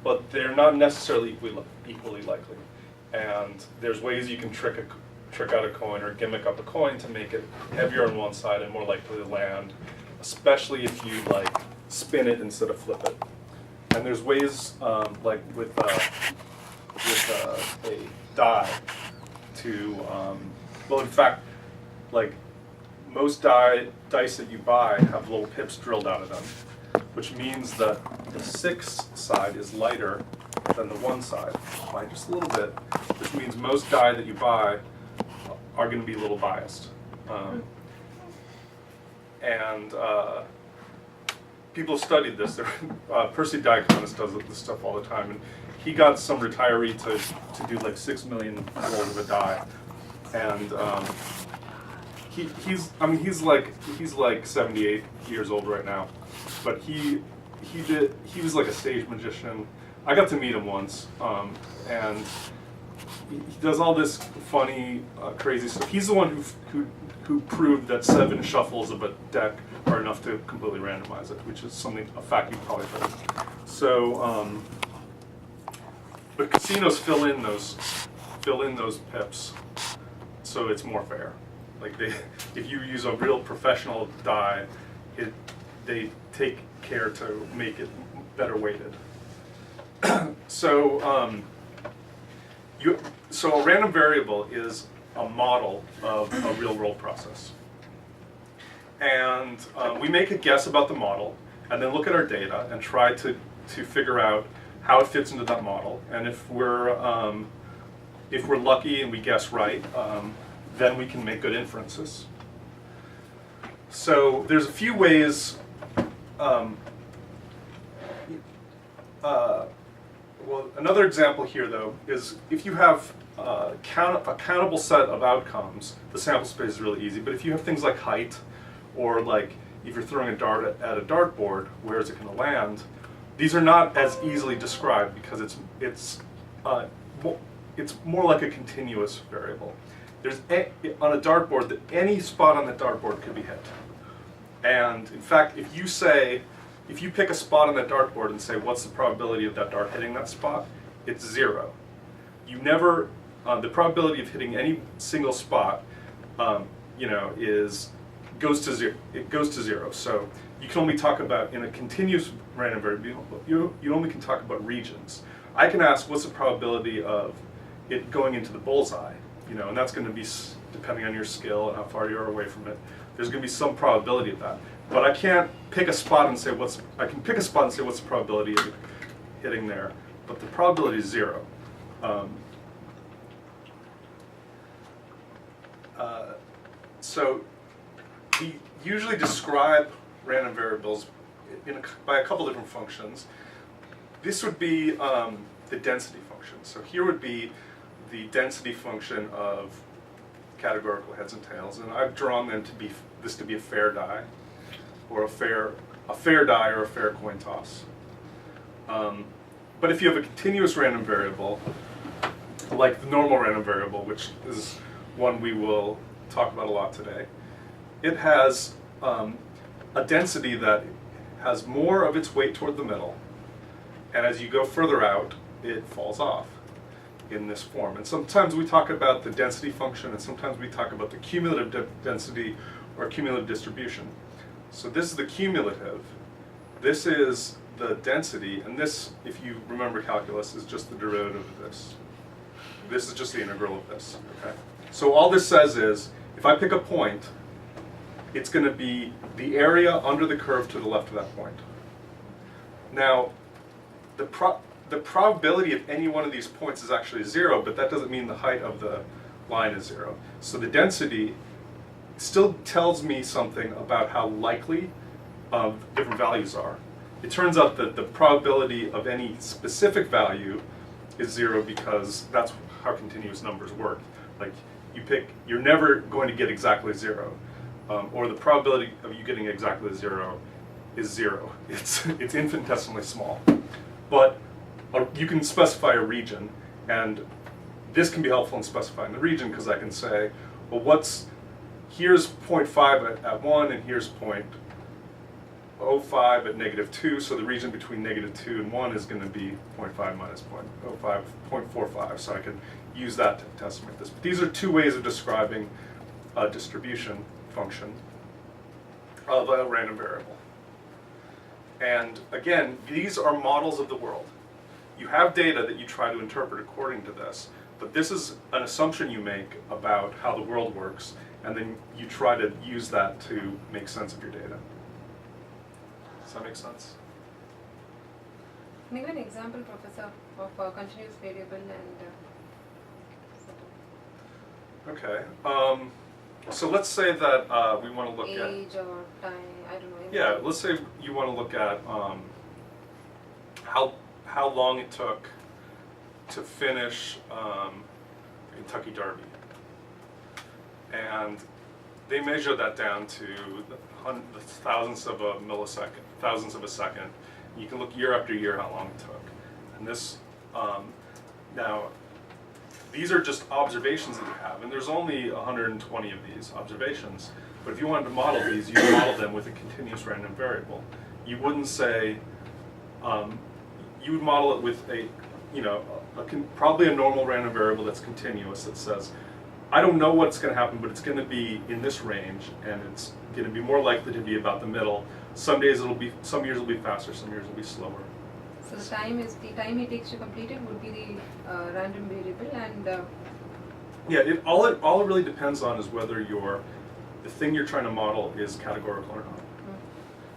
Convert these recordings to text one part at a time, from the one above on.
but they're not necessarily equally likely. And there's ways you can trick out a coin or gimmick up a coin to make it heavier on one side and more likely to land, especially if you like spin it instead of flip it. And there's ways like with a die to, well, in fact, like most dice that you buy have little pips drilled out of them, which means that the 6 side is lighter than the 1 side by just a little bit, which means most die that you buy are going to be a little biased. And people have studied this. Percy Diaconis does this stuff all the time, and he got some retiree to do like 6 million rolls of a die, and he's like 78 years old right now, but he was like a stage magician. I got to meet him once, and he does all this funny, crazy stuff. He's the one who proved that 7 shuffles of a deck are enough to completely randomize it, which is a fact you've probably heard. So, but casinos fill in those pips, so it's more fair. Like if you use a real professional die, they take care to make it better weighted. So, so a random variable is a model of a real world process. And we make a guess about the model, and then look at our data and try to figure out how it fits into that model. And if we're lucky and we guess right, then we can make good inferences. So there's a few ways. Well, another example here, though, is if you have a countable set of outcomes, the sample space is really easy. But if you have things like height, or like if you're throwing a dart at a dartboard, where is it going to land? These are not as easily described because it's more like a continuous variable. There's on a dartboard that any spot on the dartboard could be hit. And in fact, if you pick a spot on that dartboard and say, what's the probability of that dart hitting that spot? It's 0. You never, the probability of hitting any single spot, goes to 0. It goes to 0. So you can only talk about, in a continuous random variable, you only can talk about regions. I can ask, what's the probability of it going into the bullseye? And that's going to be, depending on your skill and how far you are away from it, there's going to be some probability of that. But I can't pick a spot and say I can pick a spot and say what's the probability of it hitting there, but the probability is 0. So we usually describe random variables by a couple different functions. This would be the density function. So here would be the density function of categorical heads and tails, and I've drawn them to be a fair die, or a fair die, or a fair coin toss. But if you have a continuous random variable, like the normal random variable, which is one we will talk about a lot today, it has a density that has more of its weight toward the middle, and as you go further out, it falls off in this form. And sometimes we talk about the density function, and sometimes we talk about the cumulative density or cumulative distribution. So this is the cumulative, this is the density, and this, if you remember calculus, is just the derivative of this. This is just the integral of this, okay? So all this says is, if I pick a point, it's going to be the area under the curve to the left of that point. Now, the probability of any one of these points is actually 0, but that doesn't mean the height of the line is 0. So the density still tells me something about how likely different values are. It turns out that the probability of any specific value is 0 because that's how continuous numbers work. Like you're never going to get exactly 0, or the probability of you getting exactly 0 is 0. It's infinitesimally small. But you can specify a region, and this can be helpful in specifying the region because I can say, well, here's 0.5 at 1, and here's 0.05 at -2, so the region between -2 and 1 is going to be 0.5 minus 0.05, 0.45, so I can use that to estimate this. But these are two ways of describing a distribution function of a random variable. And again, these are models of the world. You have data that you try to interpret according to this, but this is an assumption you make about how the world works, and then you try to use that to make sense of your data. Does that make sense? Can you give an example, Professor, of a continuous variable and Okay. So let's say that we want to look at age or time, I don't know. Yeah, let's say you want to look at how long it took to finish Kentucky Derby, and they measure that down to the thousandths of a millisecond, thousandths of a second. You can look year after year how long it took, and this now these are just observations that you have, and there's only 120 of these observations. But if you wanted to model these, you would model them with a continuous random variable. You wouldn't say, you would model it with probably a normal random variable that's continuous that says, I don't know what's going to happen, but it's going to be in this range, and it's going to be more likely to be about the middle. Some years it'll be faster, some years it'll be slower. So the time it takes to complete it would be the random variable, and yeah, all it really depends on is whether the thing you're trying to model is categorical or not.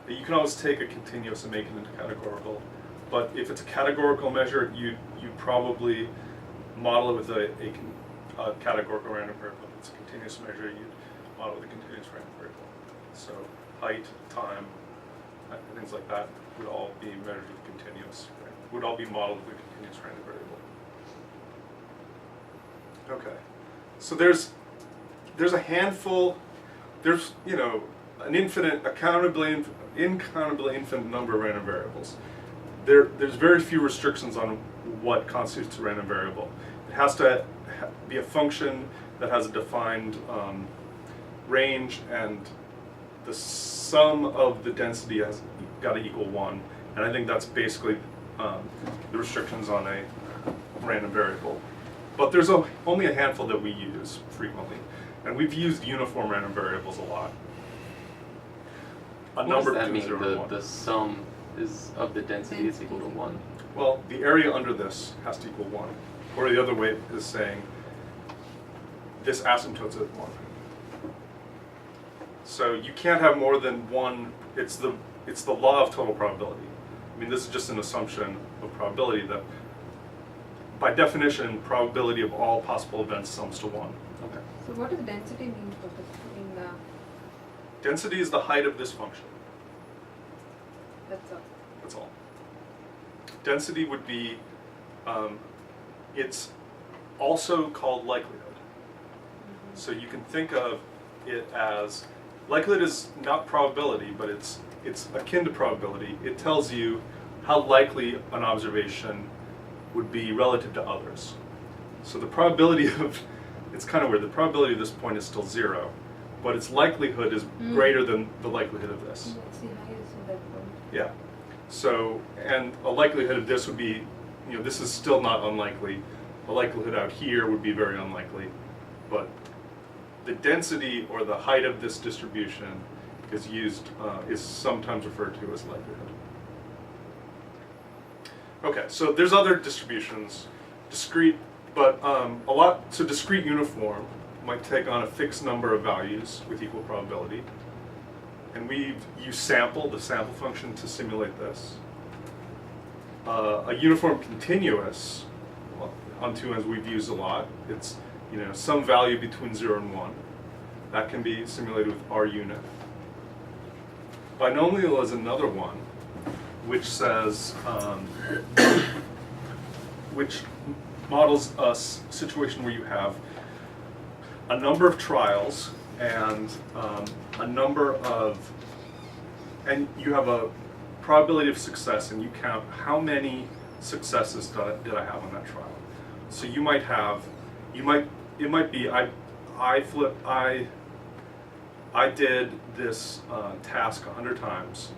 You can always take a continuous and make it into categorical, but if it's a categorical measure, you probably model it with a categorical random variable. If it's a continuous measure, you'd model with a continuous random variable. So height, time, things like that would all be measured with continuous, would all be modeled with a continuous random variable. Okay, so there's a handful. There's an incountably infinite number of random variables. There's very few restrictions on what constitutes a random variable. It has to be a function that has a defined range, and the sum of the density has got to equal 1. And I think that's basically the restrictions on a random variable. But there's only a handful that we use frequently. And we've used uniform random variables a lot. What does that mean? The sum of the density is equal to 1? Well, the area under this has to equal 1. Or the other way is saying this asymptote's at 1. So you can't have more than one. It's the law of total probability. I mean, this is just an assumption of probability that, by definition, probability of all possible events sums to 1. Okay. So what does density mean, Professor? Density is the height of this function. That's all. That's all. Density would be, it's also called likelihood. So you can think of it as, likelihood is not probability, but it's akin to probability. It tells you how likely an observation would be relative to others. So the probability of, it's kind of weird, the probability of this point is still 0, but its likelihood is greater than the likelihood of this. Let's see how you see that point. Yeah. So, and a likelihood of this would be, this is still not unlikely. A likelihood out here would be very unlikely, but the density or the height of this distribution is sometimes referred to as likelihood. Okay, so there's other distributions, discrete, but so discrete uniform might take on a fixed number of values with equal probability. And we've used the sample function to simulate this. A uniform continuous, on two ends we've used a lot. It's some value between 0 and 1. That can be simulated with R unit. Binomial is another one, which says, which models a situation where you have a number of trials and and you have a probability of success, and you count how many successes did I have on that trial. So it might be I did this task 100 times,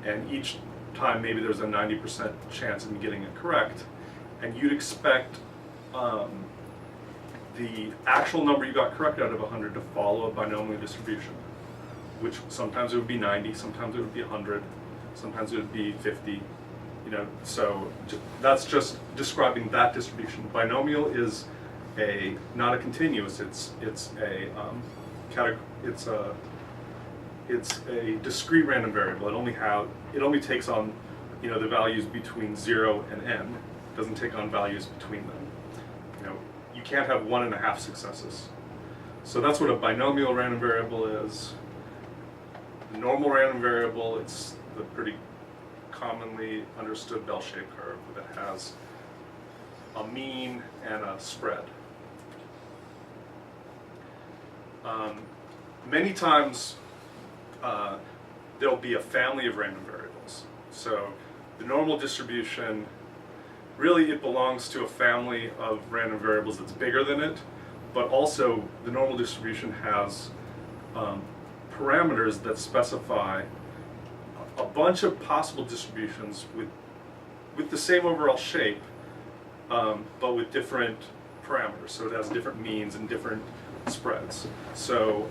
and each time maybe there's a 90% chance in getting it correct, and you'd expect the actual number you got correct out of 100 to follow a binomial distribution, which sometimes it would be 90, sometimes it would be 100, sometimes it would be 50, you know, so that's just describing that distribution. Binomial is not a continuous, it's a discrete random variable. It only takes on, you know, the values between 0 and n. It doesn't take on values between them. You know, you can't have 1.5 successes. So that's what a binomial random variable is. The normal random variable, it's the pretty commonly understood bell-shaped curve that has a mean and a spread. Many times there'll be a family of random variables. So the normal distribution, really it belongs to a family of random variables that's bigger than it, but also the normal distribution has parameters that specify a bunch of possible distributions with the same overall shape, but with different parameters. So it has different means and different spreads. So